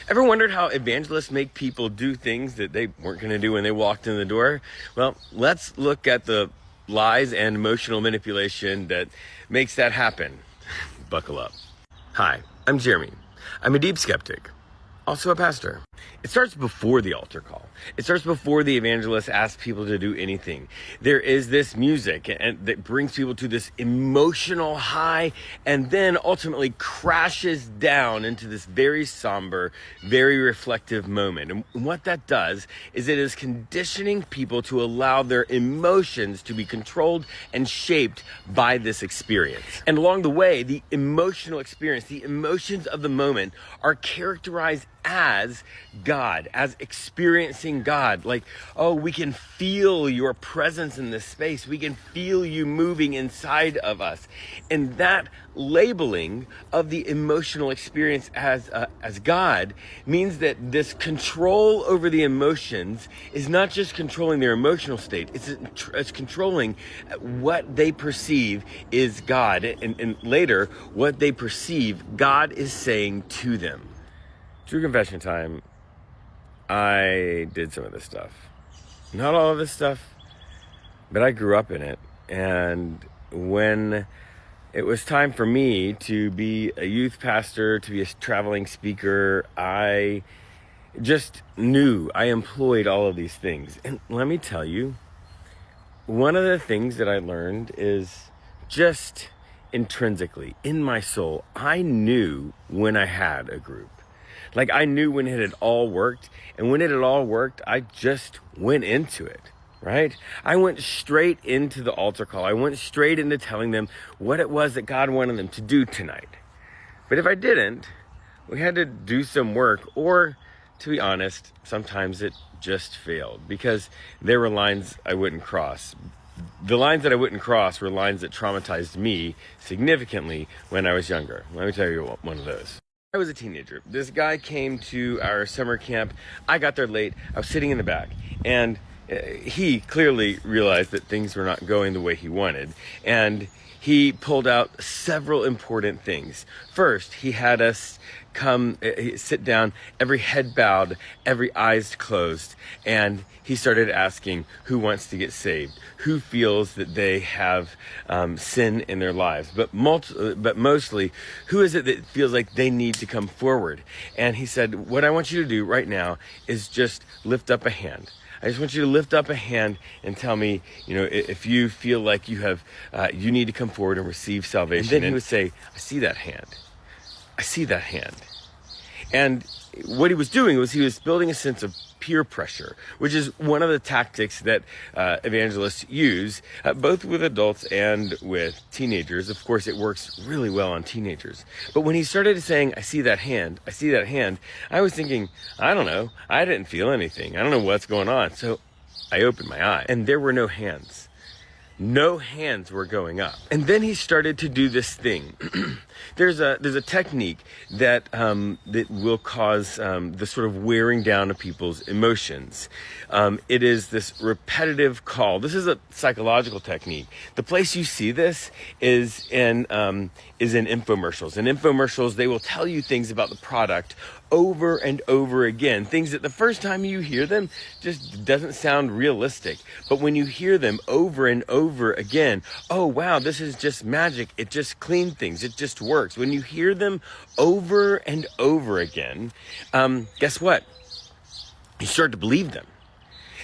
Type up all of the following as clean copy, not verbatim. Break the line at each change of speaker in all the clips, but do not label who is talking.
Ever wondered how evangelists make people do things that they weren't going to do when they walked in the door? Well, let's look at the lies and emotional manipulation that makes that happen. Buckle up. Hi, I'm Jeremy. I'm a deep skeptic, also a pastor. It starts before the altar call. It starts before the evangelist asks people to do anything. There is this music and that brings people to this emotional high and then ultimately crashes down into this very somber, very reflective moment. And what that does is it is conditioning people to allow their emotions to be controlled and shaped by this experience. And along the way, the emotional experience, the emotions of the moment are characterized as God, as experiencing God. Like, oh, we can feel your presence in this space. We can feel you moving inside of us. And that labeling of the emotional experience as God means that this control over the emotions is not just controlling their emotional state. It's controlling what they perceive is God. And later, what they perceive God is saying to them. True confession time, I did some of this stuff. Not all of this stuff, but I grew up in it. And when it was time for me to be a youth pastor, to be a traveling speaker, I just knew I employed all of these things. And let me tell you, one of the things that I learned is just intrinsically, in my soul, I knew when I had a group. Like, I knew when it had all worked, and when it had all worked, I just went into it, right? I went straight into the altar call. I went straight into telling them what it was that God wanted them to do tonight. But if I didn't, we had to do some work, or to be honest, sometimes it just failed because there were lines I wouldn't cross. The lines that I wouldn't cross were lines that traumatized me significantly when I was younger. Let me tell you one of those. I was a teenager. This guy came to our summer camp. I got there late. I was sitting in the back, and he clearly realized that things were not going the way he wanted, and he pulled out several important things. First, he had us sit down, every head bowed, every eyes closed, and he started asking who wants to get saved, who feels that they have sin in their lives, but mostly, who is it that feels like they need to come forward? And he said, what I want you to do right now is just lift up a hand. I just want you to lift up a hand and tell me, if you feel like you need to come forward and receive salvation. And then he would say, I see that hand. I see that hand. And what he was doing was he was building a sense of peer pressure, which is one of the tactics that evangelists use, both with adults and with teenagers. Of course, it works really well on teenagers. But when he started saying, I see that hand, I was thinking, I don't know. I didn't feel anything. I don't know what's going on. So I opened my eye, and there were no hands. No hands were going up. And then he started to do this thing. There's a technique that will cause the sort of wearing down of people's emotions. It is this repetitive call. This is a psychological technique. The place you see this is in infomercials. In infomercials, they will tell you things about the product over and over again. Things that the first time you hear them just doesn't sound realistic. But when you hear them over and over again, oh wow, this is just magic. It just cleans things. It just works. When you hear them over and over again, guess what? You start to believe them.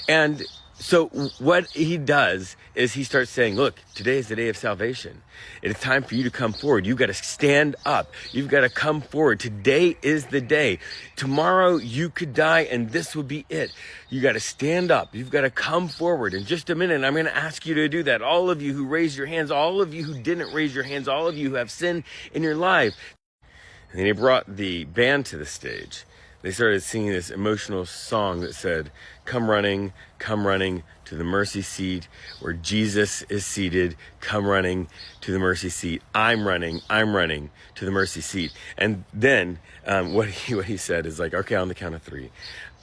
And so what he does is he starts saying, look, today is the day of salvation. It is time for you to come forward. You've got to stand up. You've got to come forward. Today is the day. Tomorrow you could die and this would be it. You got to stand up. You've got to come forward. In just a minute, I'm going to ask you to do that. All of you who raised your hands, all of you who didn't raise your hands, all of you who have sin in your life. And then he brought the band to the stage. They started singing this emotional song that said, come running to the mercy seat where Jesus is seated. Come running to the mercy seat. I'm running to the mercy seat. And then what he said is like, okay, on the count of 3,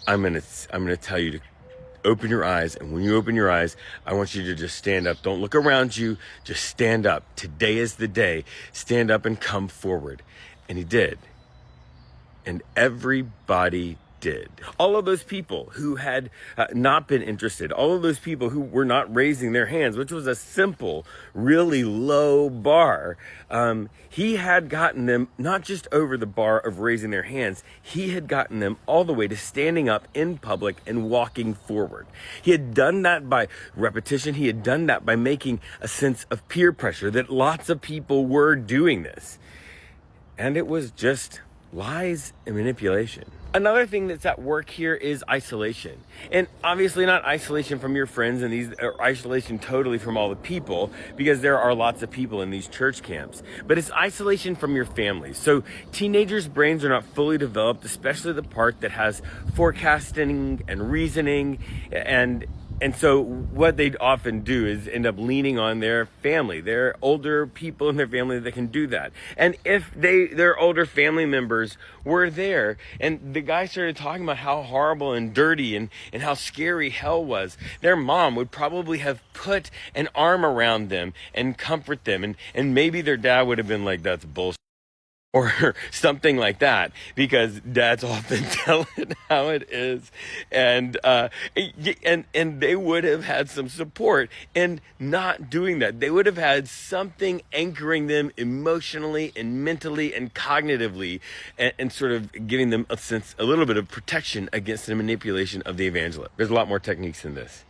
I'm gonna tell you to open your eyes. And when you open your eyes, I want you to just stand up. Don't look around you. Just stand up. Today is the day. Stand up and come forward. And he did. And everybody did. All of those people who had not been interested, all of those people who were not raising their hands, which was a simple, really low bar, he had gotten them not just over the bar of raising their hands, he had gotten them all the way to standing up in public and walking forward. He had done that by repetition. He had done that by making a sense of peer pressure that lots of people were doing this. And it was just lies and manipulation. Another thing that's at work here is isolation. And obviously not isolation from your friends and these are isolation totally from all the people, because there are lots of people in these church camps, but it's isolation from your family. So teenagers' brains are not fully developed, especially the part that has forecasting and reasoning, and so what they'd often do is end up leaning on their family. There are older people in their family that can do that. And if their older family members were there and the guy started talking about how horrible and dirty and how scary hell was, their mom would probably have put an arm around them and comfort them. And maybe their dad would have been like, that's bullshit. Or something like that, because dads often tell it how it is, and they would have had some support in not doing that. They would have had something anchoring them emotionally and mentally and cognitively, and sort of giving them a little bit of protection against the manipulation of the evangelist. There's a lot more techniques in this.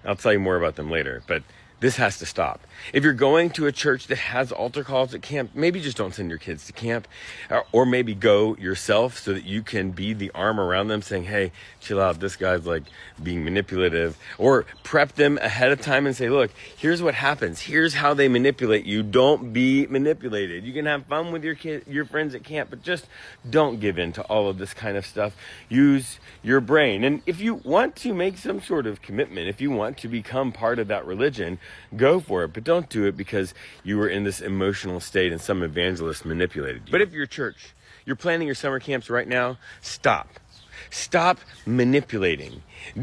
I'll tell you more about them later, but this has to stop. If you're going to a church that has altar calls at camp, maybe just don't send your kids to camp, or maybe go yourself so that you can be the arm around them saying, hey, chill out, this guy's like being manipulative, or prep them ahead of time and say, look, here's what happens. Here's how they manipulate you. Don't be manipulated. You can have fun with your friends at camp, but just don't give in to all of this kind of stuff. Use your brain. And if you want to make some sort of commitment, if you want to become part of that religion, go for it, but don't do it because you were in this emotional state and some evangelist manipulated you. But if you're church, you're planning your summer camps right now, stop. Stop manipulating.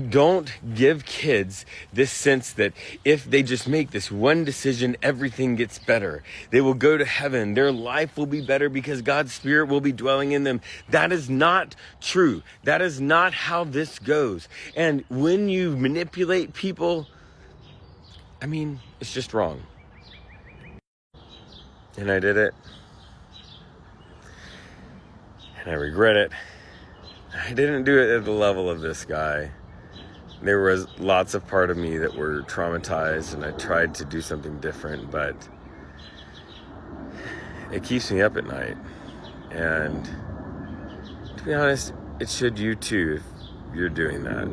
Don't give kids this sense that if they just make this one decision, everything gets better. They will go to heaven. Their life will be better because God's Spirit will be dwelling in them. That is not true. That is not how this goes. And when you manipulate people, it's just wrong. And I did it. And I regret it. I didn't do it at the level of this guy. There was lots of part of me that were traumatized, and I tried to do something different, but it keeps me up at night. And to be honest, it should you too if you're doing that.